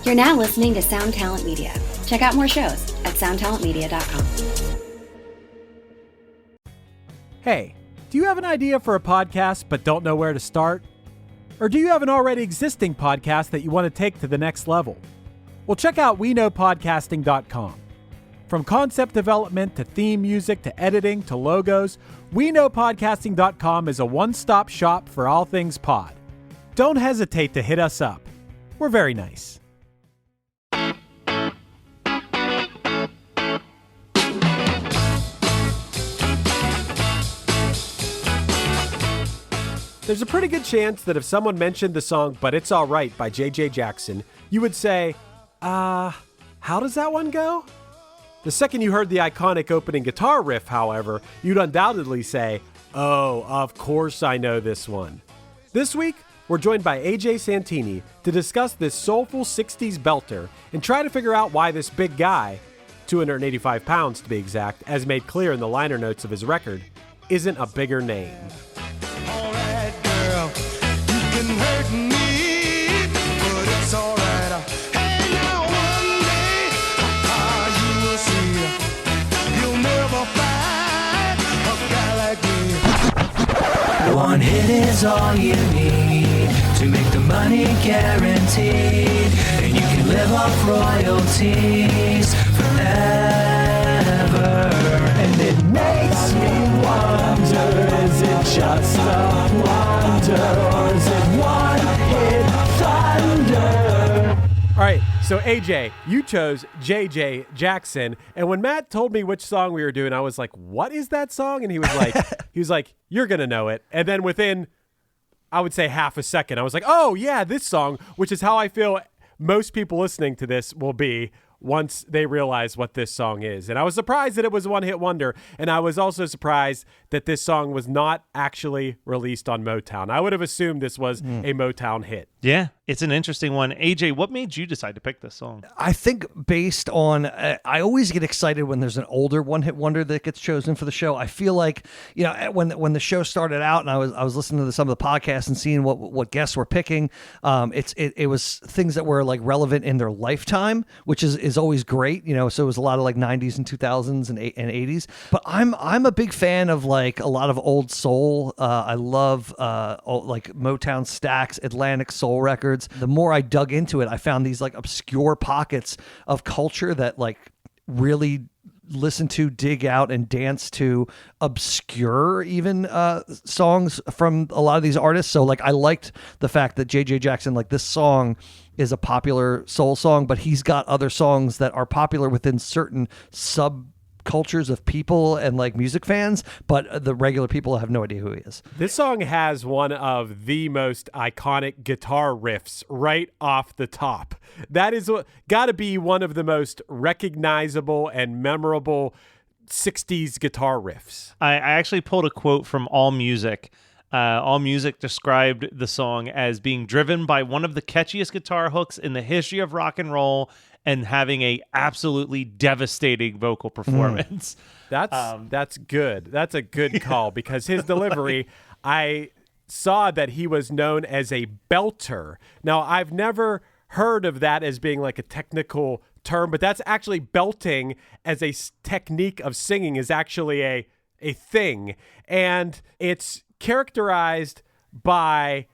You're now listening to Sound Talent Media. Check out more shows at soundtalentmedia.com. Hey, do you have an idea for a podcast but don't know where to start? Or do you have an already existing podcast that you want to take to the next level? Well, check out WeKnowPodcasting.com. From concept development to theme music to editing to logos, WeKnowPodcasting.com is a one-stop shop for all things pod. Don't hesitate to hit us up. We're very nice. There's a pretty good chance that if someone mentioned the song But It's Alright by J.J. Jackson, you would say, how does that one go? The second you heard the iconic opening guitar riff, however, you'd undoubtedly say, oh, of course I know this one. This week, we're joined by AJ Santini to discuss this soulful 60s belter and try to figure out why this big guy, 285 pounds to be exact, as made clear in the liner notes of his record, isn't a bigger name. All right, girl, you can hurt me, but it's all right. Hey, now one day, you will see, you'll never find a guy like me. One hit is all you need to make the money guaranteed, and you can live off royalties forever. And it makes me wonder, is it just a wonder, or is it one hit thunder? All right, so AJ, you chose J.J. Jackson, and when Matt told me which song we were doing, I was like, what is that song? And he was like, you're going to know it. And then within, I would say half a second, I was like, oh yeah, this song, which is how I feel most people listening to this will be once they realize what this song is. And I was surprised that it was a one-hit wonder, and I was also surprised that this song was not actually released on Motown. I would have assumed this was a Motown hit. Yeah, it's an interesting one. AJ, what made you decide to pick this song? I think based on, I always get excited when there's an older one-hit wonder that gets chosen for the show. I feel like, you know, when the show started out and I was listening to some of the podcasts and seeing what guests were picking, it was things that were like relevant in their lifetime, which is always great, you know. So it was a lot of like 90s and 2000s and 80s. But I'm a big fan of like a lot of old soul. I love like Motown Stax, Atlantic Soul records. The more I dug into it, I found these like obscure pockets of culture that like really listen to, dig out, and dance to obscure even songs from a lot of these artists. So like I liked the fact that J.J. Jackson, like this song is a popular soul song, but he's got other songs that are popular within certain subcultures of people and like music fans, but the regular people have no idea who he is. This song has one of the most iconic guitar riffs right off the top. That is got to be one of the most recognizable and memorable 60s guitar riffs. I actually pulled a quote from AllMusic. AllMusic described the song as being driven by one of the catchiest guitar hooks in the history of rock and roll and having a absolutely devastating vocal performance. That's good. That's a good call because his delivery, I saw that he was known as a belter. Now, I've never heard of that as being like a technical term, but that's actually belting as a technique of singing is actually a thing. And it's characterized by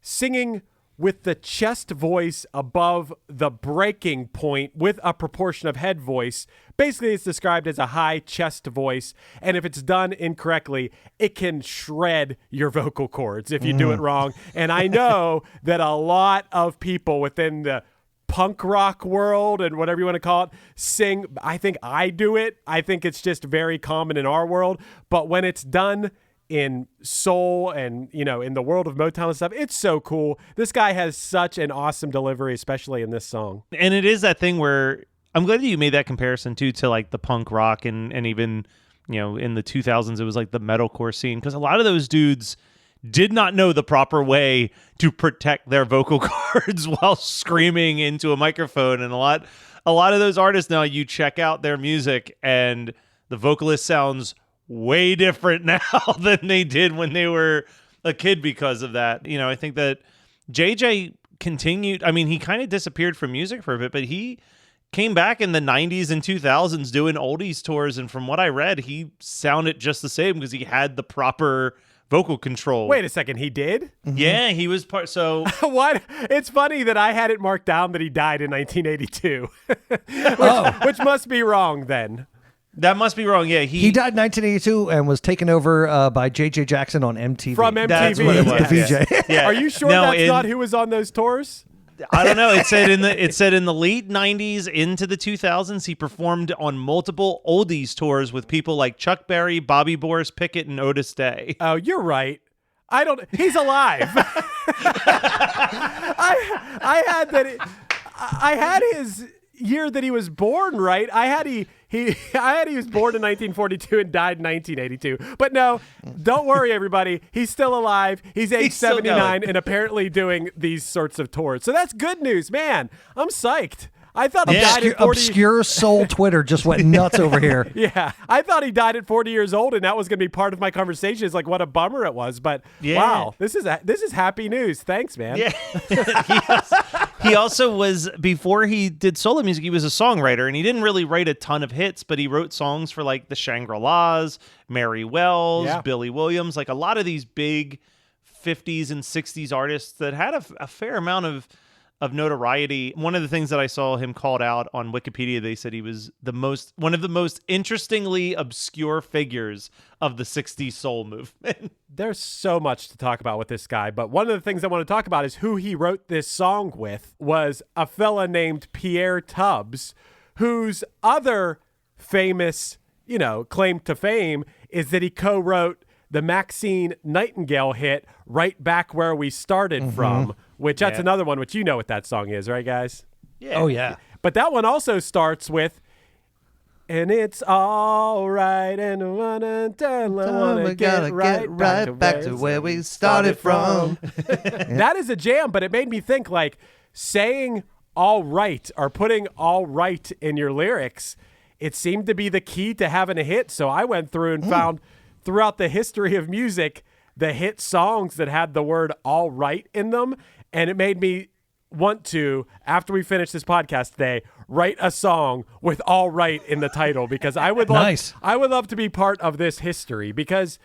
singing with the chest voice above the breaking point with a proportion of head voice. Basically, it's described as a high chest voice, and if it's done incorrectly, it can shred your vocal cords if you do it wrong. And I know that a lot of people within the punk rock world and whatever you want to call it sing. I think I do it. I think it's just very common in our world. But when it's done in soul and, you know, in the world of Motown and stuff, it's so cool. This guy has such an awesome delivery, especially in this song. And it is that thing where I'm glad that you made that comparison too to like the punk rock and even, you know, in the 2000s, it was like the metalcore scene, because a lot of those dudes did not know the proper way to protect their vocal cords while screaming into a microphone. And a lot of those artists now, you check out their music and the vocalist sounds way different now than they did when they were a kid because of that. You know, I think that JJ continued. I mean, he kind of disappeared from music for a bit, but he came back in the 90s and 2000s doing oldies tours. And from what I read, he sounded just the same because he had the proper vocal control. Wait a second, he did? Yeah, he was part. So What? It's funny that I had it marked down that he died in 1982, which must be wrong then. that must be wrong. Yeah, He died in 1982 and was taken over by J.J. Jackson on MTV. From MTV. That's what it was. The VJ. Yeah. Are you sure No, that's not who was on those tours? I don't know. It said in the late 90s into the 2000s, he performed on multiple oldies tours with people like Chuck Berry, Bobby Boris Pickett, and Otis Day. Oh, you're right. He's alive. I had his year that he was born right. I had he was born in 1942 and died in 1982. But no, don't worry, everybody. He's still alive. He's age 79 and apparently doing these sorts of tours. So that's good news, man. I'm psyched. I thought he died at 40. Obscure soul Twitter just went nuts over here. Yeah, I thought he died at 40 years old, and that was going to be part of my conversation. It's like, what a bummer it was. But wow, this is happy news. Thanks, man. Yeah. He also was, before he did solo music, he was a songwriter, and he didn't really write a ton of hits, but he wrote songs for like the Shangri-Las, Mary Wells, Billy Williams, like a lot of these big 50s and 60s artists that had a fair amount of notoriety. One of the things that I saw him called out on Wikipedia, they said he was one of the most interestingly obscure figures of the 60s soul movement. There's so much to talk about with this guy, but one of the things I want to talk about is who he wrote this song with was a fella named Pierre Tubbs, whose other famous, claim to fame is that he co-wrote the Maxine Nightingale hit Right Back Where We Started From, which that's another one, which you know what that song is, right, guys? Yeah. Oh, yeah. But that one also starts with, and it's all right, and I wanna get right back to where we started from. That is a jam, but it made me think, like, saying all right or putting all right in your lyrics, it seemed to be the key to having a hit. So I went through and found throughout the history of music the hit songs that had the word all right in them, and it made me want to, after we finish this podcast today, write a song with all right in the title, because I would love to be part of this history, because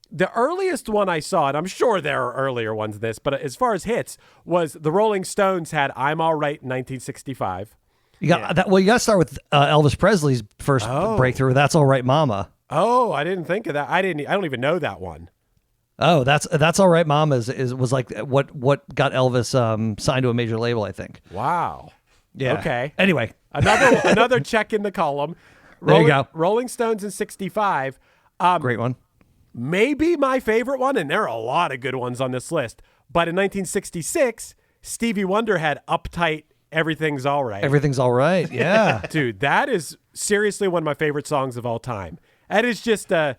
the earliest one I saw, and I'm sure there are earlier ones than this, but as far as hits, was the Rolling Stones had I'm All Right in 1965. You got that. Well, you got to start with Elvis Presley's first breakthrough. That's All Right, Mama. Oh, I didn't think of that. I don't even know that one. Oh, that's All Right, Mama was like what got Elvis signed to a major label, I think. Wow. Yeah. Okay. Anyway, another check in the column. There you go. Rolling Stones in 65. Great one. Maybe my favorite one, and there are a lot of good ones on this list. But in 1966, Stevie Wonder had Uptight, Everything's All Right. Everything's All Right. Yeah. Dude, that is seriously one of my favorite songs of all time. That is just a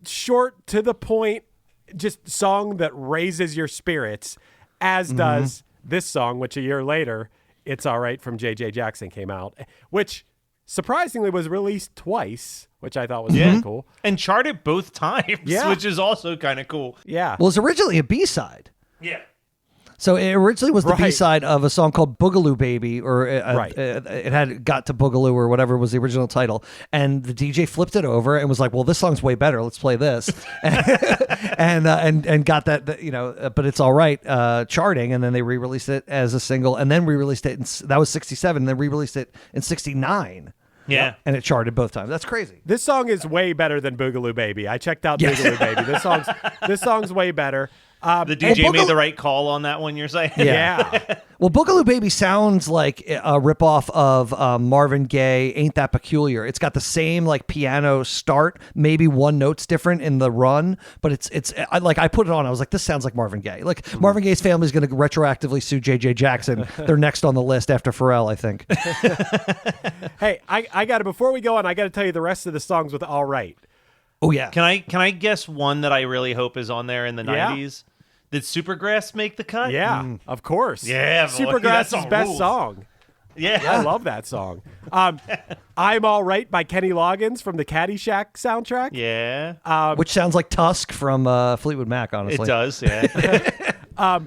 short, to the point, just song that raises your spirits, as does this song, which a year later, It's All Right from J.J. Jackson came out, which surprisingly was released twice, which I thought was really cool. And charted both times, which is also kind of cool. Yeah. Well, it's originally a B-side. Yeah. So it originally was the B-side of a song called Boogaloo Baby, or it had Got to Boogaloo or whatever was the original title. And the DJ flipped it over and was like, well, this song's way better. Let's play this. and got that, but It's All Right charting. And then they re-released it as a single and then re-released it. That was 67. And then re-released it in 69. Yeah. And it charted both times. That's crazy. This song is way better than Boogaloo Baby. I checked out Boogaloo Baby. This song's way better. The DJ made the right call on that one, you're saying? Yeah. Well, Boogaloo Baby sounds like a ripoff of Marvin Gaye, Ain't That Peculiar. It's got the same like piano start, maybe one note's different in the run, but it's like I put it on, I was like, this sounds like Marvin Gaye. Like Marvin Gaye's family is going to retroactively sue J.J. Jackson. They're next on the list after Pharrell, I think. Hey, I got to, before we go on, I got to tell you the rest of the songs with All Right. Oh, yeah. Can I guess one that I really hope is on there in the 90s? Did Supergrass make the cut? Yeah, of course. Yeah, boy. Supergrass's best song. Yeah. I love that song. I'm All Right by Kenny Loggins from the Caddyshack soundtrack. Yeah. Which sounds like Tusk from Fleetwood Mac, honestly. It does, yeah.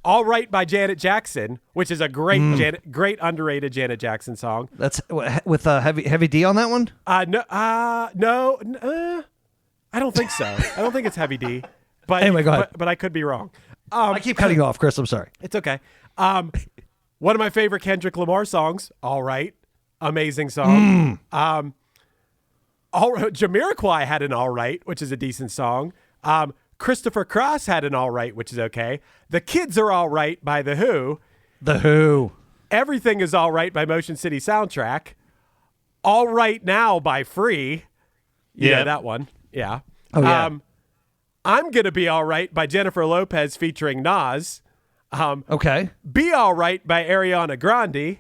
All Right by Janet Jackson, which is a great great underrated Janet Jackson song. That's with heavy D on that one. No, I don't think so. I don't think it's Heavy D. But Anyway, go ahead. But I could be wrong. I keep cutting you off, Chris. I'm sorry. It's okay. One of my favorite Kendrick Lamar songs, All Right. Amazing song. Jamiroquai had an All Right, which is a decent song. Christopher Cross had an All Right, which is okay. The Kids Are All Right by The Who. The Who. Everything Is All Right by Motion City Soundtrack. All Right Now by Free. You know that one. Yeah. Oh, yeah. I'm Gonna Be All Right by Jennifer Lopez featuring Nas. Okay. Be All Right by Ariana Grande.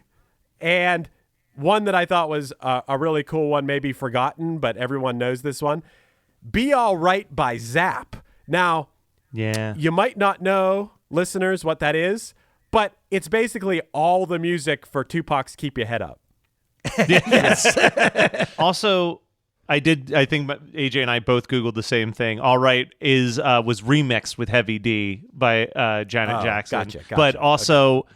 And one that I thought was a really cool one, maybe forgotten, but everyone knows this one. Be All Right by Zapp. Now, you might not know, listeners, what that is, but it's basically all the music for Tupac's Keep Your Head Up. Yes. Also, I think AJ and I both Googled the same thing. All Right was remixed with Heavy D by Janet Jackson. Gotcha. But also,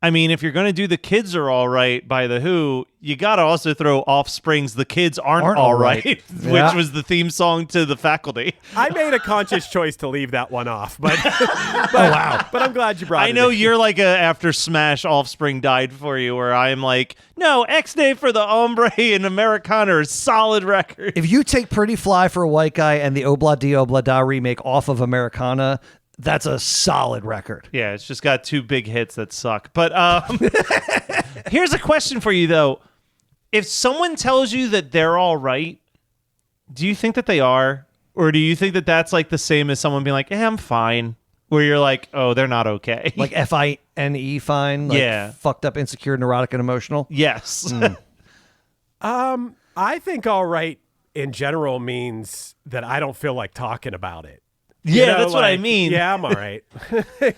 I mean, if you're going to do The Kids Are All Right by The Who, you got to also throw Offspring's The Kids Aren't All Right, which was the theme song to The Faculty. I made a conscious choice to leave that one off, but wow. But I'm glad you brought it. I know in. you're like after Smash Offspring died for you, where I'm like, no, X-Day for the Hombre and Americana is solid record. If you take Pretty Fly for a White Guy and the Obla Di Obla Da remake off of Americana, that's a solid record. Yeah, it's just got two big hits that suck. But here's a question for you, though. If someone tells you that they're all right, do you think that they are? Or do you think that that's like the same as someone being like, I'm fine? Where you're like, oh, they're not okay. Like Fine, fine? Like fucked up, insecure, neurotic, and emotional? Yes. I think all right in general means that I don't feel like talking about it. Yeah, that's what I mean. Yeah, I'm all right.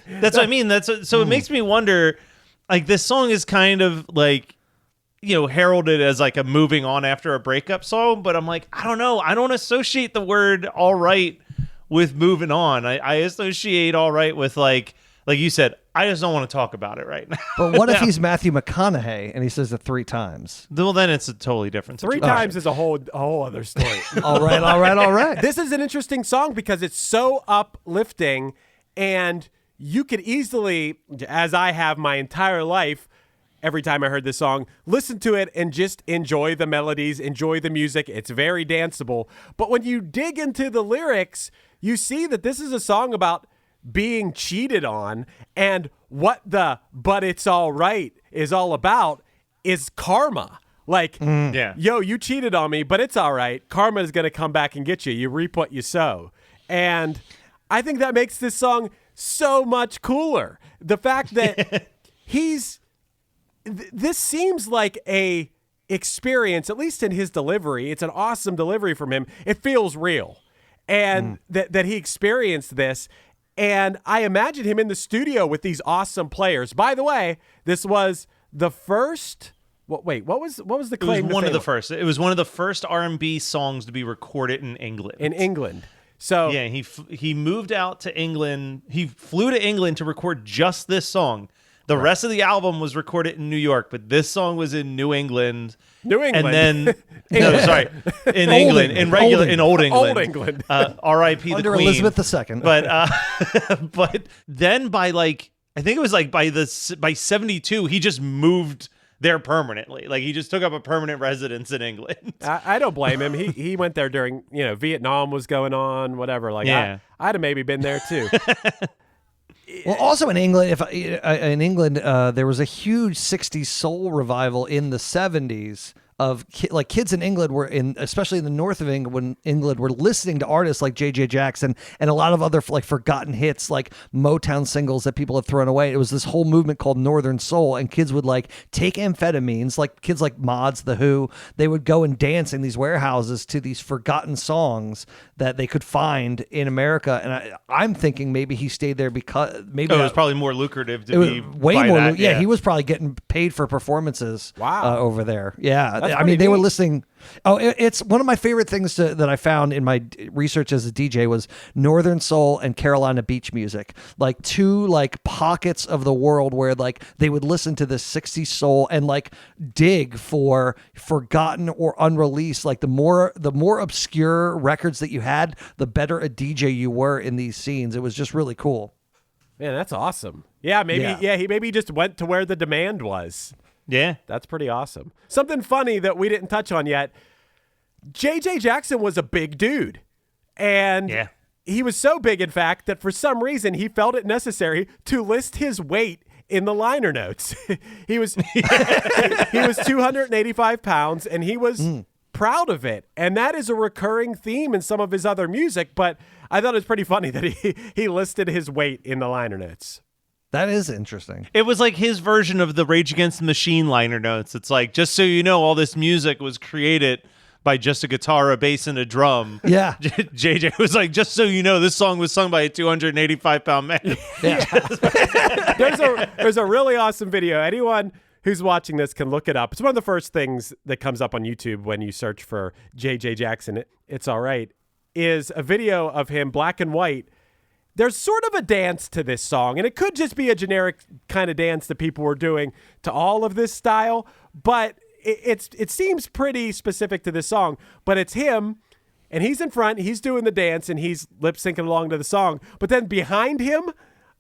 That's what I mean. So it makes me wonder, like, this song is kind of like, heralded as like a moving on after a breakup song, but I'm like, I don't know. I don't associate the word all right with moving on. I associate all right with like you said, I just don't want to talk about it right now. But what if he's Matthew McConaughey and he says it 3 times? Well, then it's a totally different situation. 3 times is a whole other story. All right. This is an interesting song because it's so uplifting, and you could easily, as I have my entire life, every time I heard this song, listen to it and just enjoy the melodies, enjoy the music. It's very danceable. But when you dig into the lyrics, you see that this is a song about being cheated on, and what the "but it's all right" is all about is karma. Like, yo, you cheated on me, but it's all right. Karma is going to come back and get you. You reap what you sow. And I think that makes this song so much cooler. The fact that this seems like a experience, at least in his delivery. It's an awesome delivery from him. It feels real. And that he experienced this. And I imagine him in the studio with these awesome players. By the way, this was the first. What was the claim? It was one of the first. It was one of the first R&B songs to be recorded in England. In England. So yeah, he moved out to England. He flew to England to record just this song. The rest of the album was recorded in New York, but this song was in New England. And then in England, in Old England. R.I.P. the Under Queen. Elizabeth II. But then by I think it was by 72, he just moved there permanently. Like, he just took up a permanent residence in England. I don't blame him. He went there during, Vietnam was going on, whatever. Like, I'd have maybe been there too. Well, also in England, there was a huge 60s soul revival in the 70s of kids in England especially in the north of England were listening to artists like J.J. Jackson and a lot of other forgotten hits like Motown singles that people had thrown away. It was this whole movement called Northern Soul, and kids would take amphetamines, like kids like Mods, The Who. They would go and dance in these warehouses to these forgotten songs that they could find in America. And I'm thinking maybe he stayed there because maybe it was probably more lucrative to be way more. Yeah, he was probably getting paid for performances. Wow. Over there. Yeah. I mean, they were listening. Oh, it's one of my favorite things that I found in my research as a DJ was Northern Soul and Carolina Beach music, like two like pockets of the world where like they would listen to this 60s soul and like dig for forgotten or unreleased. Like the more obscure records that you had, the better a DJ you were in these scenes. It was just really cool. Man, that's awesome. Yeah, he maybe just went to where the demand was. Yeah. That's pretty awesome. Something funny that we didn't touch on yet. J.J. Jackson was a big dude. And he was so big, in fact, that for some reason he felt it necessary to list his weight in the liner notes. he was 285 pounds, and he was proud of it. And that is a recurring theme in some of his other music, but I thought it was pretty funny that he listed his weight in the liner notes. That is interesting. It was like his version of the Rage Against the Machine liner notes. It's like, just so you know, all this music was created by just a guitar, a bass, and a drum. Yeah. JJ was like, just so you know, this song was sung by a 285-pound man. Yeah. There's a really awesome video. Anyone who's watching this can look it up. It's one of the first things that comes up on YouTube when you search for J.J. Jackson. It's all right. Is a video of him, black and white. There's sort of a dance to this song, and it could just be a generic kind of dance that people were doing to all of this style, but it seems pretty specific to this song. But it's him, and he's in front, he's doing the dance, and he's lip-syncing along to the song. But then behind him,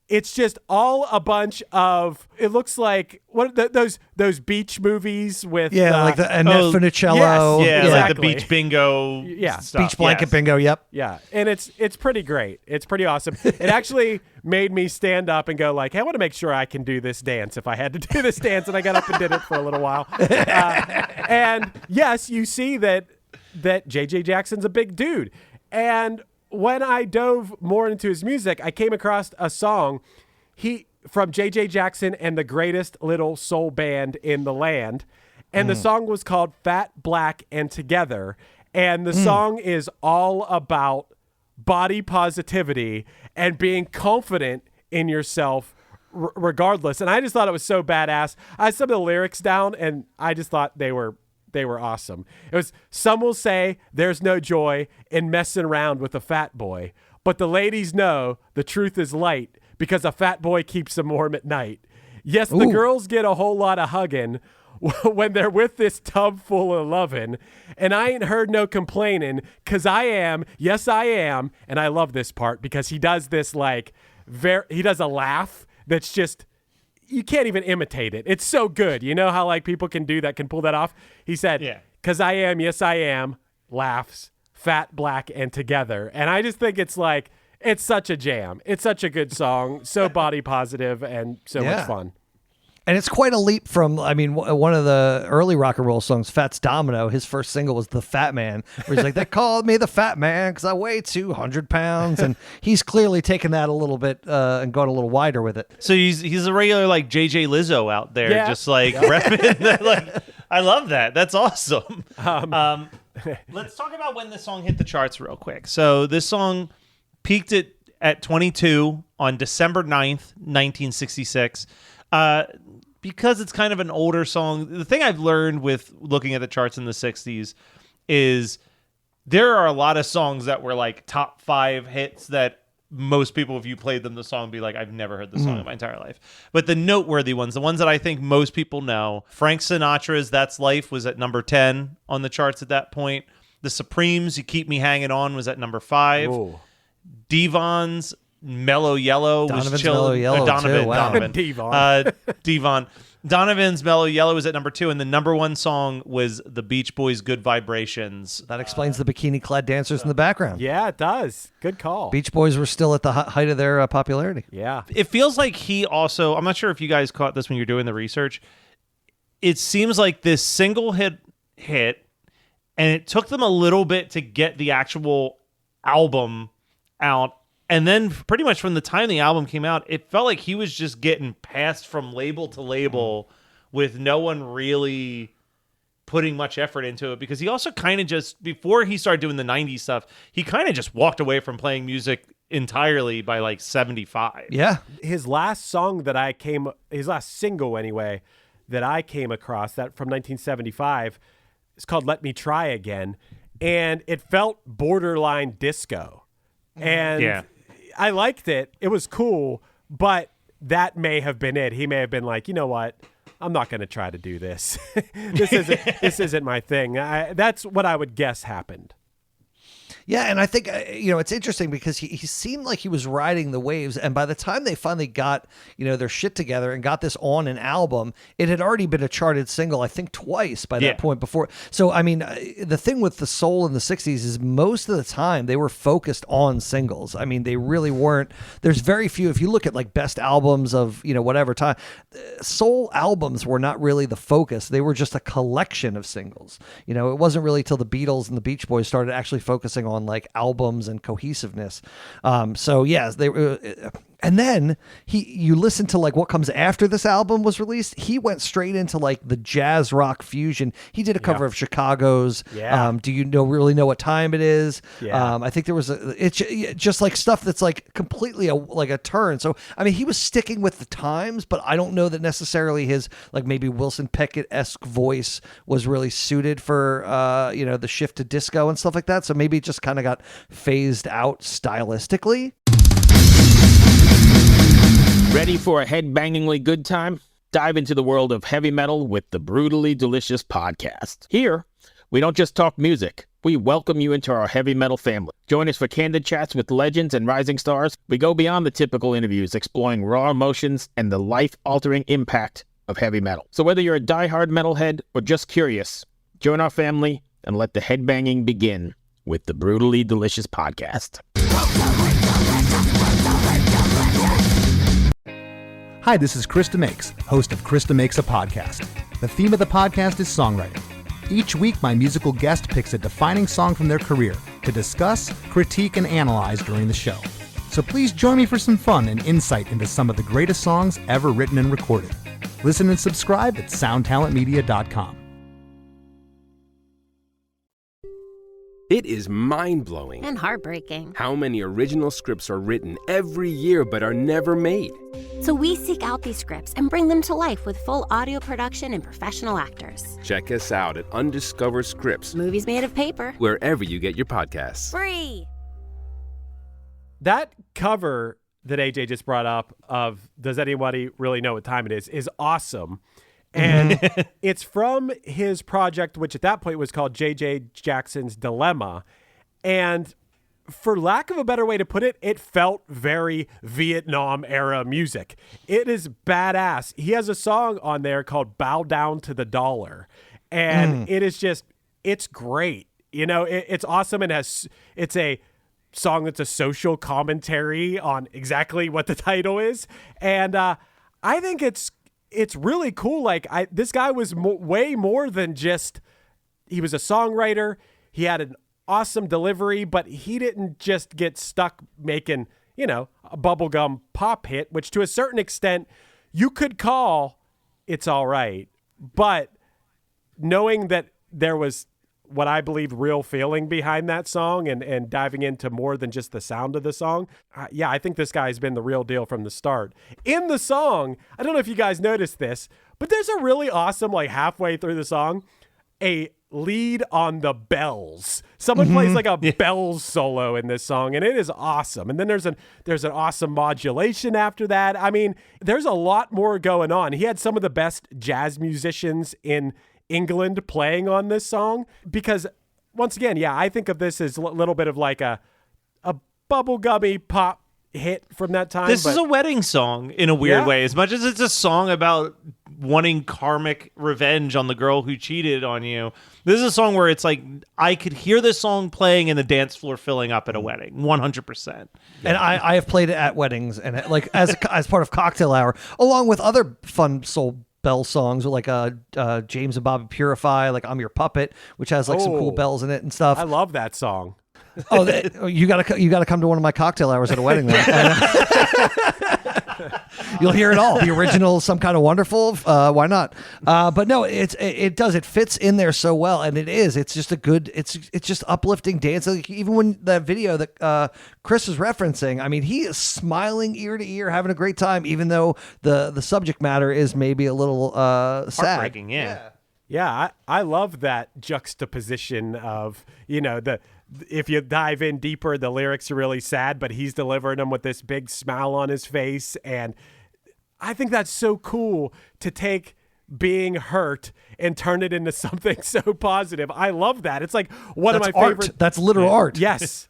it's just all a bunch of, it looks like those beach movies with like the Annette Funicello. Yes, exactly. like the beach bingo stuff. Beach blanket bingo, yep. Yeah, and it's pretty great. It's pretty awesome. It actually made me stand up and go like, hey, I want to make sure I can do this dance if I had to do this dance, and I got up and did it for a little while. And yes, you see that J.J. Jackson's a big dude. And when I dove more into his music, I came across a song from J.J. Jackson and the greatest little soul band in the land. And the song was called Fat, Black, and Together. And the song is all about body positivity and being confident in yourself regardless. And I just thought it was so badass. I had some of the lyrics down, and I just thought they were awesome. It was, some will say there's no joy in messing around with a fat boy, but the ladies know the truth is light because a fat boy keeps them warm at night. Yes, the girls get a whole lot of hugging when they're with this tub full of loving, and I ain't heard no complaining because I am, yes I am, and I love this part because he does this like, he does a laugh that's just, you can't even imitate it. It's so good. You know how like people can pull that off? He said, because I am, yes I am, laughs, fat, black, and together. And I just think it's like, it's such a jam. It's such a good song. So body positive and so much fun. And it's quite a leap from, I mean, one of the early rock and roll songs, Fats Domino, his first single was The Fat Man, where he's like, they called me the Fat Man because I weigh 200 pounds. And he's clearly taken that a little bit and gone a little wider with it. So he's a regular like JJ Lizzo out there, just like repping that. Like, I love that. That's awesome. Let's talk about when this song hit the charts real quick. So this song peaked at 22 on December 9th, 1966. Because it's kind of an older song, the thing I've learned with looking at the charts in the 60s is there are a lot of songs that were like top 5 hits that most people, if you played them the song, be like, I've never heard this song in my entire life. But the noteworthy ones, the ones that I think most people know, Frank Sinatra's That's Life was at number 10 on the charts at that point. The Supremes' You Keep Me Hanging On was at number 5. Ooh. Devon's Mellow Yellow Donovan's was chilling. Mellow Yellow, Donovan, too. Wow. Donovan. Devon. Donovan's Mellow Yellow was at number 2, and the number 1 song was the Beach Boys' Good Vibrations. That explains the bikini-clad dancers in the background. Yeah, it does. Good call. Beach Boys were still at the height of their popularity. Yeah. It feels like he also, I'm not sure if you guys caught this when you're doing the research, it seems like this single hit, and it took them a little bit to get the actual album out. And then pretty much from the time the album came out, it felt like he was just getting passed from label to label with no one really putting much effort into it, because he also kind of just, before he started doing the 90s stuff, he kind of just walked away from playing music entirely by like 75. Yeah. His last single anyway, that I came across, that from 1975, It's called Let Me Try Again. And it felt borderline disco. And I liked it. It was cool, but that may have been it. He may have been like, you know what? I'm not going to try to do this. This isn't my thing. That's what I would guess happened. Yeah, and I think, it's interesting because he seemed like he was riding the waves, and by the time they finally got, their shit together and got this on an album, it had already been a charted single, I think, twice by that point before. So, I mean, the thing with the soul in the 60s is most of the time they were focused on singles. I mean, they really weren't. There's very few. If you look at, like, best albums of, whatever time, soul albums were not really the focus. They were just a collection of singles. It wasn't really till the Beatles and the Beach Boys started actually focusing on like albums and cohesiveness. So yes, they were. And then you listen to like what comes after this album was released. He went straight into like the jazz rock fusion. He did a cover of Chicago's. Do you really know what time it is? I think there was it's just like stuff that's like completely like a turn. So I mean, he was sticking with the times, but I don't know that necessarily his like maybe Wilson Pickett-esque voice was really suited for the shift to disco and stuff like that. So maybe it just kind of got phased out stylistically. Ready for a head-bangingly good time? Dive into the world of heavy metal with the Brutally Delicious podcast. Here, we don't just talk music. We welcome you into our heavy metal family. Join us for candid chats with legends and rising stars. We go beyond the typical interviews, exploring raw emotions and the life-altering impact of heavy metal. So whether you're a diehard metalhead or just curious, join our family and let the headbanging begin with the Brutally Delicious podcast. Hi, this is Krista Makes, host of Krista Makes a Podcast. The theme of the podcast is songwriting. Each week, my musical guest picks a defining song from their career to discuss, critique, and analyze during the show. So please join me for some fun and insight into some of the greatest songs ever written and recorded. Listen and subscribe at soundtalentmedia.com. It is mind-blowing and heartbreaking how many original scripts are written every year but are never made. So we seek out these scripts and bring them to life with full audio production and professional actors. Check us out at Undiscovered Scripts. Movies made of paper. Wherever you get your podcasts. Free! That cover that AJ just brought up of Does Anybody Really Know What Time It is awesome. And it's from his project, which at that point was called J.J. Jackson's Dilemma. And for lack of a better way to put it, it felt very Vietnam-era music. It is badass. He has a song on there called Bow Down to the Dollar. And it is just, it's great. It's awesome and it's a song that's a social commentary on exactly what the title is. And I think it's really cool. Like this guy was way more than just, he was a songwriter. He had an awesome delivery, but he didn't just get stuck making, a bubblegum pop hit, which to a certain extent you could call It's All Right. But knowing that there was what I believe real feeling behind that song and diving into more than just the sound of the song. I think this guy's been the real deal from the start. In the song, I don't know if you guys noticed this, but there's a really awesome, like halfway through the song, a lead on the bells. Someone plays like a bells solo in this song, and it is awesome. And then there's an awesome modulation after that. I mean, there's a lot more going on. He had some of the best jazz musicians in England playing on this song because once again, I think of this as a little bit of like a bubblegummy pop hit from that time. This is a wedding song in a weird way. As much as it's a song about wanting karmic revenge on the girl who cheated on you, this is a song where it's like I could hear this song playing and the dance floor filling up at a wedding 100%. And I have played it at weddings and like as part of cocktail hour along with other fun soul bell songs like James and Bobby Purify, like I'm Your Puppet, which has like some cool bells in it and stuff. I love that song. You gotta come to one of my cocktail hours at a wedding then. You'll hear it all. The original, Some Kind of Wonderful. Why not? But no, it does. It fits in there so well, and it is. It's just a good. It's just uplifting dance. Like, even when that video that Chris is referencing, I mean, he is smiling ear to ear, having a great time, even though the subject matter is maybe a little sad. Heartbreaking, yeah. Yeah, I love that juxtaposition of, if you dive in deeper, the lyrics are really sad, but he's delivering them with this big smile on his face. And I think that's so cool to take being hurt and turn it into something so positive. I love that. It's like one of my favorite. That's literal art. Yes,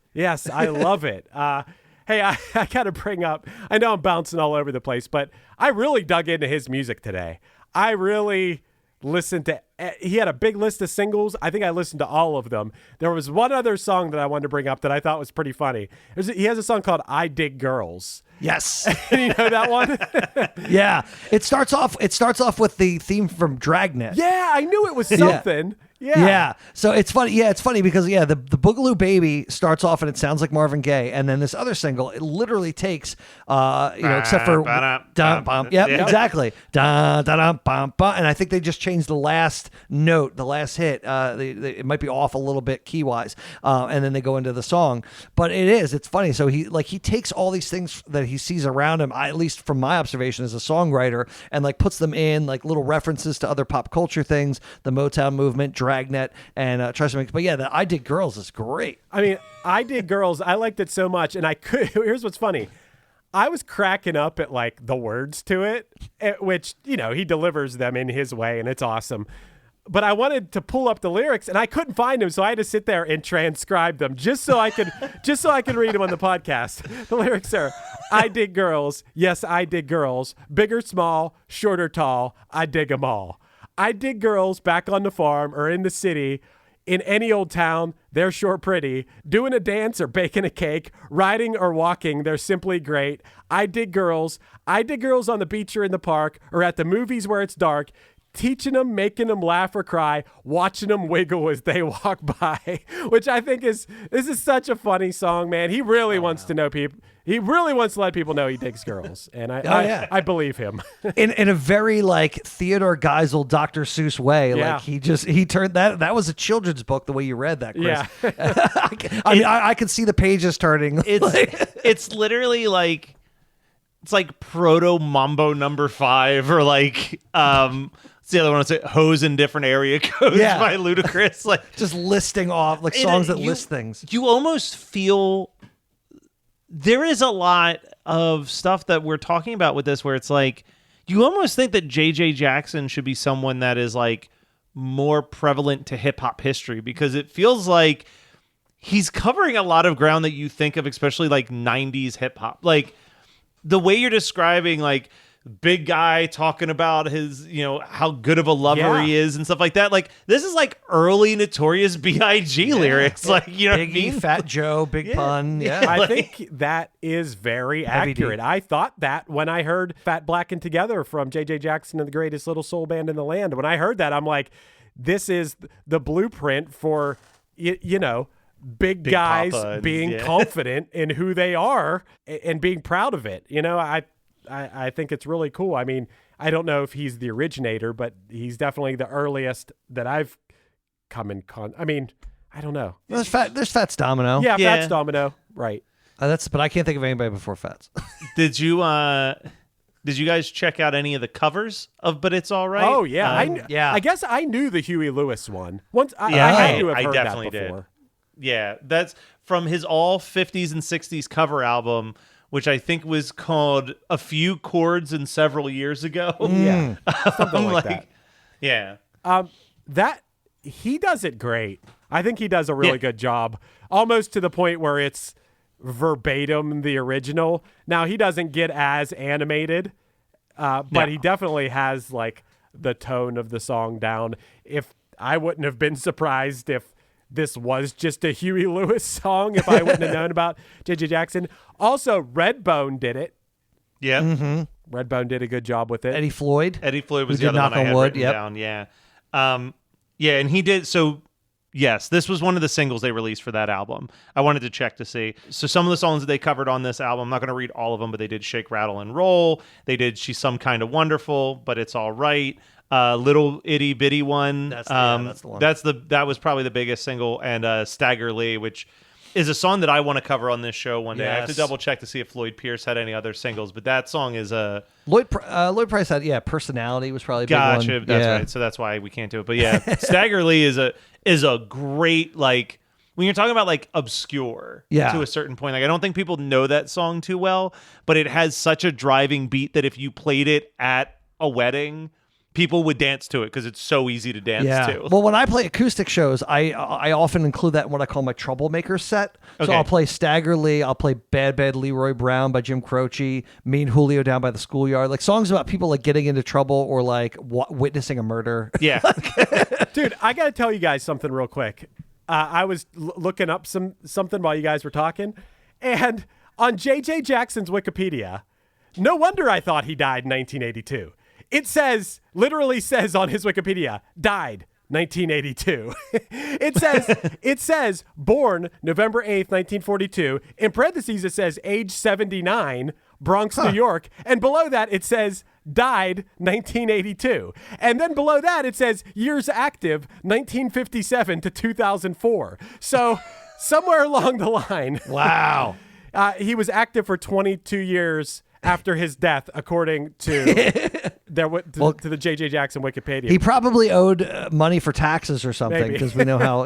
I love it. Hey, I got to bring up, I know I'm bouncing all over the place, but I really dug into his music today. I really listened to, he had a big list of singles. I think I listened to all of them. There was one other song that I wanted to bring up that I thought was pretty funny. He has a song called I Dig Girls. Yes. You know that one? Yeah. It starts off with the theme from Dragnet. Yeah, I knew it was something. Yeah. So it's funny. Yeah, it's funny because the Boogaloo Baby starts off and it sounds like Marvin Gaye, and then this other single, it literally takes except for exactly. And I think they just changed the last note, the last hit. It might be off a little bit key wise, and then they go into the song. But it's funny. So he takes all these things that he sees around him, at least from my observation as a songwriter, and puts them in little references to other pop culture things, the Motown movement, Dragnet, and tries to make. But yeah, the I Dig Girls is great. I mean, I Dig Girls, I liked it so much, and here's what's funny. I was cracking up at the words to it, which, he delivers them in his way, and it's awesome. But I wanted to pull up the lyrics, and I couldn't find them, so I had to sit there and transcribe them just so I could read them on the podcast. The lyrics are, I dig girls, yes, I dig girls, big or small, short or tall, I dig them all. I dig girls back on the farm or in the city, in any old town, they're sure pretty, doing a dance or baking a cake, riding or walking, they're simply great. I dig girls on the beach or in the park, or at the movies where it's dark, teaching them, making them laugh or cry, watching them wiggle as they walk by, which I think this is such a funny song, man. He really wants to know people. He really wants to let people know he digs girls, and I believe him. in a very Theodore Geisel, Dr. Seuss way. Yeah. He turned that was a children's book the way you read that, Chris. Yeah. I can see the pages turning. It's literally it's proto Mambo number 5 or it's the other one. It's Hose in Different Area Codes by Ludacris. Just listing off songs that list things. You almost feel there is a lot of stuff that we're talking about with this where it's you almost think that J.J. Jackson should be someone that is more prevalent to hip hop history, because it feels like he's covering a lot of ground that you think of, especially 90s hip hop. The way you're describing big guy talking about his, how good of a lover he is and stuff like that. This is early Notorious B.I.G. lyrics. Biggie, Fat Joe, Big Pun. Yeah. I think that is very accurate. I thought that when I heard Fat Black and Together from J.J. Jackson and the Greatest Little Soul Band in the Land. When I heard that, I'm like, this is the blueprint for, big guys being confident in who they are and being proud of it. I think it's really cool. I mean, I don't know if he's the originator, but he's definitely the earliest that I've come in I mean, I don't know. There's Fats Domino. Yeah, Fats Domino. Right. But I can't think of anybody before Fats. Did you guys check out any of the covers of But It's All Right? Oh, yeah. I guess I knew the Huey Lewis one. I had to have heard definitely that before. Did. Yeah, that's from his all 50s and 60s cover album, which I think was called A Few Chords and Several Years Ago. Yeah, something like that. Yeah. That he does it great. I think he does a really good job, almost to the point where it's verbatim the original. Now, he doesn't get as animated, but he definitely has the tone of the song down. If I wouldn't have been surprised if this was just a Huey Lewis song if I wouldn't have known about J.J. Jackson. Also, Redbone did it. Yeah. Mm-hmm. Redbone did a good job with it. Eddie Floyd was the other one I had written down. Yeah. And he did. So, yes, this was one of the singles they released for that album. I wanted to check to see. So some of the songs that they covered on this album, I'm not going to read all of them, but they did Shake, Rattle, and Roll. They did She's Some Kind of Wonderful, But It's All Right. Little Itty Bitty One. That's the one. That was probably the biggest single, and Stagger Lee, which is a song that I want to cover on this show one day. I have to Yes. double check to see if Floyd Pierce had any other singles, but that song is a Lloyd Price had Personality was probably a big gotcha. one. That's Yeah. right. So that's why we can't do it. But yeah, Stagger Lee is a great, like, when you're talking about like obscure to a certain point. Like, I don't think people know that song too well, but it has such a driving beat that if you played it at a wedding, people would dance to it because it's so easy to dance to. Well, when I play acoustic shows, I often include that in what I call my troublemaker set. So Okay. I'll play Stagger Lee, I'll play Bad Bad Leroy Brown by Jim Croce, Me and Julio Down by the Schoolyard, like songs about people like getting into trouble or like witnessing a murder. Yeah. Dude, I got to tell you guys something real quick. I was looking up something while you guys were talking, and on J.J. Jackson's Wikipedia, no wonder I thought he died in 1982. It literally says on his Wikipedia, died 1982. It says born November 8th, 1942. In parentheses, it says age 79, Bronx, New York. And below that, it says died 1982. And then below that, it says years active 1957 to 2004. So somewhere along the line. Wow. He was active for 22 years after his death, according to to the J.J. Jackson Wikipedia. He probably owed money for taxes or something Maybe. because we know how,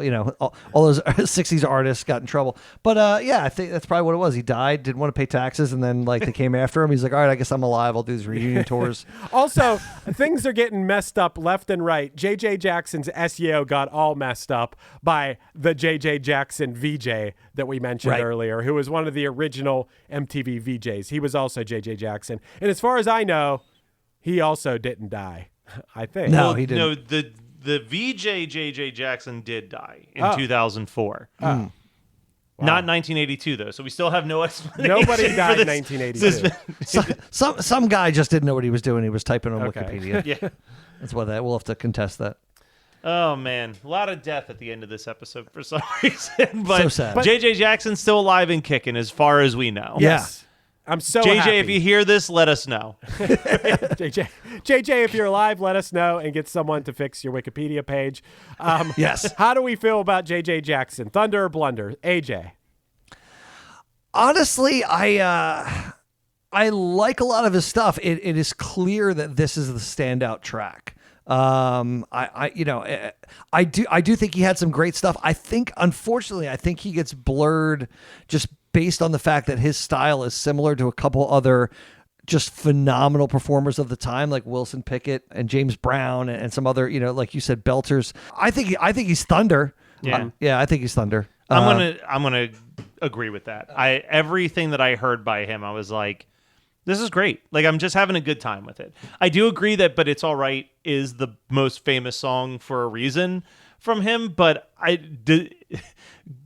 all those 60s artists got in trouble. But I think that's probably what it was. He died, didn't want to pay taxes, and then like they came after him. He's like, all right, I guess I'm alive. I'll do these reunion tours. Also, things are getting messed up left and right. J.J. Jackson's SEO got all messed up by the J.J. Jackson VJ that we mentioned earlier, who was one of the original MTV VJs. He was also J.J. Jackson. And as far as I know, he also didn't die, I think. No, he didn't. No, the VJ J.J. Jackson did die in 2004. Not 1982, though, so we still have no explanation. Nobody died for in this. 1982. Some guy just didn't know what he was doing. He was typing on Okay. Wikipedia. Yeah. That's what we'll have to contest that. Oh, man. A lot of death at the end of this episode for some reason. But So sad. J.J. Jackson's still alive and kicking as far as we know. Yes. I'm so JJ, happy. if you hear this, let us know. JJ, if you're alive, let us know and get someone to fix your Wikipedia page. Yes. How do we feel about J.J. Jackson? Thunder or blunder? AJ. Honestly, I like a lot of his stuff. It is clear that this is the standout track. I do think he had some great stuff. I think, unfortunately, he gets blurred just based on the fact that his style is similar to a couple other just phenomenal performers of the time, like Wilson Pickett and James Brown and some other, like you said, belters. I think he's Thunder. Yeah. I think he's Thunder. I'm gonna agree with that. Everything that I heard by him, I was like, this is great. Like, I'm just having a good time with it. I do agree that But It's All Right is the most famous song for a reason from him, but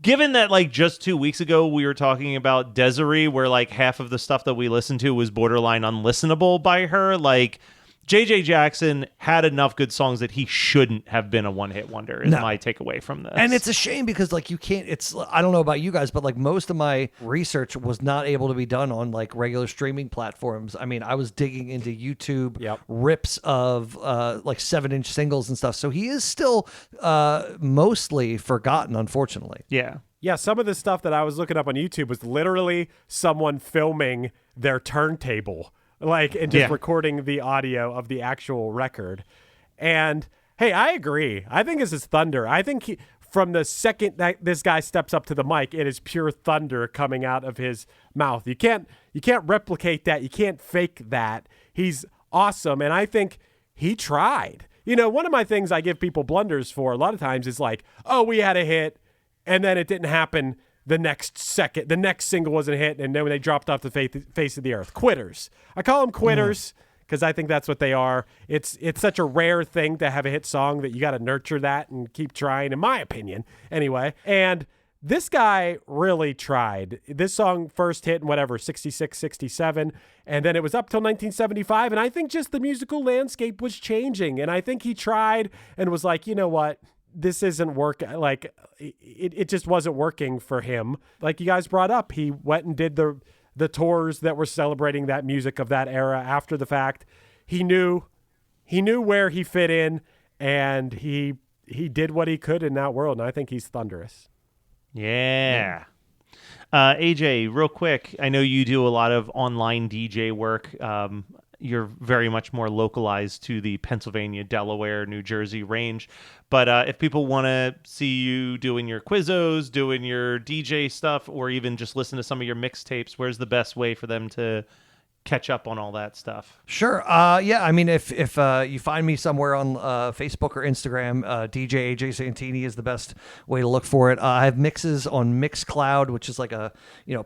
given that like just 2 weeks ago we were talking about Desiree, where like half of the stuff that we listened to was borderline unlistenable by her, like J.J. Jackson had enough good songs that he shouldn't have been a one-hit wonder is my takeaway from this. And it's a shame because like you can't, I don't know about you guys, but like most of my research was not able to be done on like regular streaming platforms. I mean, I was digging into YouTube rips of like 7-inch singles and stuff. So he is still mostly forgotten, unfortunately. Yeah. Yeah, some of the stuff that I was looking up on YouTube was literally someone filming their turntable, and just recording the audio of the actual record. And hey, I agree. I think this is thunder. I think from the second that this guy steps up to the mic, it is pure thunder coming out of his mouth. You can't replicate that. You can't fake that. He's awesome, and I think he tried. One of my things I give people blunders for a lot of times is like, oh, we had a hit, and then it didn't happen the next second. The next single wasn't a hit, and then when they dropped off the face of the earth. Quitters. I call them quitters because I think that's what they are. It's such a rare thing to have a hit song that you got to nurture that and keep trying, in my opinion, anyway. And this guy really tried. This song first hit in 66, 67, and then it was up till 1975, and I think just the musical landscape was changing, and I think he tried and was like, you know what? This isn't working. Like, it just wasn't working for him. Like you guys brought up, he went and did the tours that were celebrating that music of that era after the fact. He knew where he fit in, and he did what he could in that world, and I think he's thunderous. Yeah. AJ, real quick, I know you do a lot of online DJ work. You're very much more localized to the Pennsylvania, Delaware, New Jersey range. But if people want to see you doing your Quizzos, doing your DJ stuff, or even just listen to some of your mixtapes, where's the best way for them to catch up on all that stuff? Sure. Yeah. I mean, if you find me somewhere on Facebook or Instagram, DJ AJ Santini is the best way to look for it. I have mixes on Mixcloud, which is like a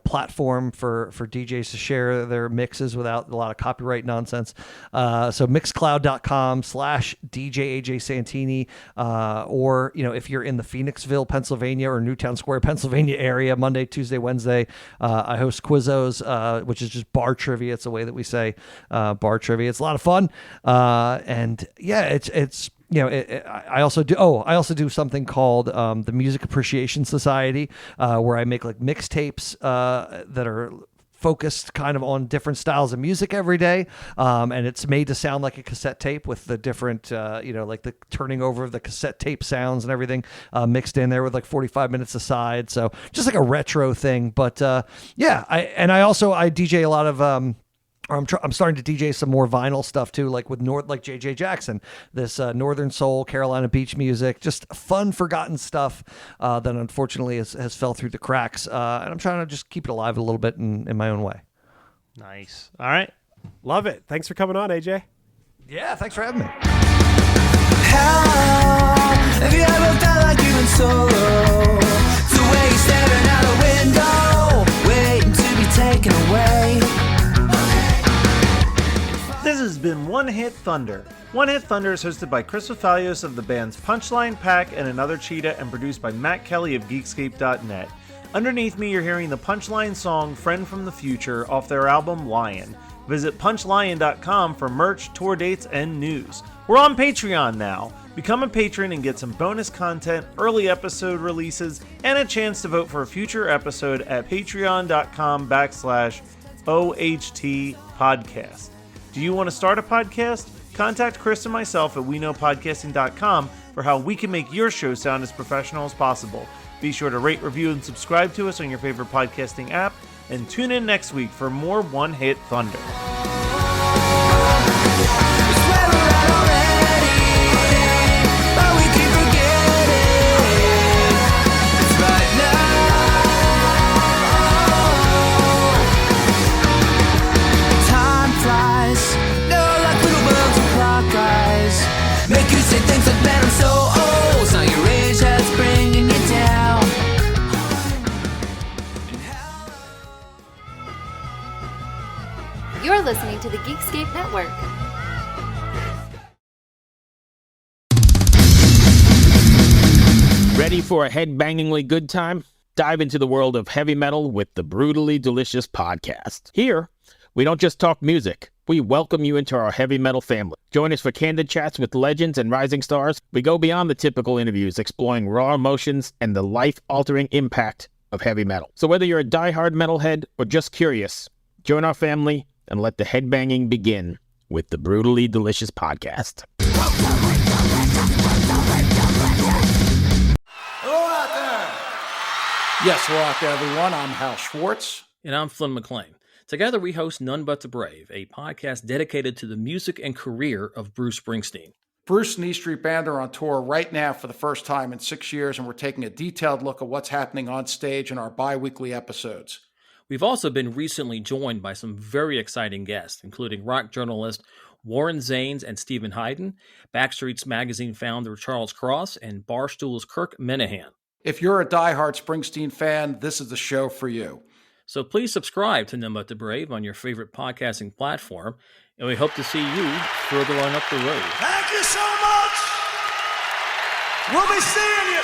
platform for DJs to share their mixes without a lot of copyright nonsense. So mixcloud.com/DJ AJ Santini, or if you're in the Phoenixville, Pennsylvania, or Newtown Square, Pennsylvania area, Monday, Tuesday, Wednesday, I host Quizzos, which is just bar trivia. It's the way that we say bar trivia. It's a lot of fun, and yeah, it's I also do something called the Music Appreciation Society, where I make like mixtapes that are focused kind of on different styles of music every day, and it's made to sound like a cassette tape with the different like the turning over of the cassette tape sounds and everything mixed in there with like 45 minutes aside, so just like a retro thing. But yeah, I DJ a lot of I'm starting to DJ some more vinyl stuff too, like with like JJ Jackson, this Northern Soul, Carolina Beach music, just fun, forgotten stuff that unfortunately has fell through the cracks. And I'm trying to just keep it alive a little bit in my own way. Nice. All right. Love it. Thanks for coming on, AJ. Yeah, thanks for having me. How have you ever felt like you've been solo? The way you're staring out a window, waiting to be taken away. This has been One Hit Thunder. One Hit Thunder is hosted by Chris Fafalios of the bands Punchline, Pack, and Another Cheetah, and produced by Matt Kelly of Geekscape.net. Underneath me, you're hearing the Punchline song Friend from the Future off their album Lion. Visit punchlion.com for merch, tour dates, and news. We're on Patreon now. Become a patron and get some bonus content, early episode releases, and a chance to vote for a future episode at patreon.com/OHT podcast. Do you want to start a podcast? Contact Chris and myself at weknowpodcasting.com for how we can make your show sound as professional as possible. Be sure to rate, review, and subscribe to us on your favorite podcasting app, and tune in next week for more One Hit Thunder. Make you say things like, man, I'm so old. It's not your age that's bringing you down. You're listening to the Geekscape Network. Ready for a head-bangingly good time? Dive into the world of heavy metal with the Brutally Delicious podcast. Here, we don't just talk music. We welcome you into our heavy metal family. Join us for candid chats with legends and rising stars. We go beyond the typical interviews, exploring raw emotions and the life-altering impact of heavy metal. So whether you're a diehard metalhead or just curious, join our family and let the headbanging begin with the Brutally Delicious podcast. Hello out there. Yes, hello out there, everyone. I'm Hal Schwartz. And I'm Flynn McLean. Together we host None But the Brave, a podcast dedicated to the music and career of Bruce Springsteen. Bruce and E Street Band are on tour right now for the first time in 6 years, and we're taking a detailed look at what's happening on stage in our bi-weekly episodes. We've also been recently joined by some very exciting guests, including rock journalist Warren Zanes and Stephen Hayden, Backstreet's Magazine founder Charles Cross, and Barstool's Kirk Minahan. If you're a diehard Springsteen fan, this is the show for you. So please subscribe to None But the Brave on your favorite podcasting platform, and we hope to see you further on up the road. Thank you so much. We'll be seeing you.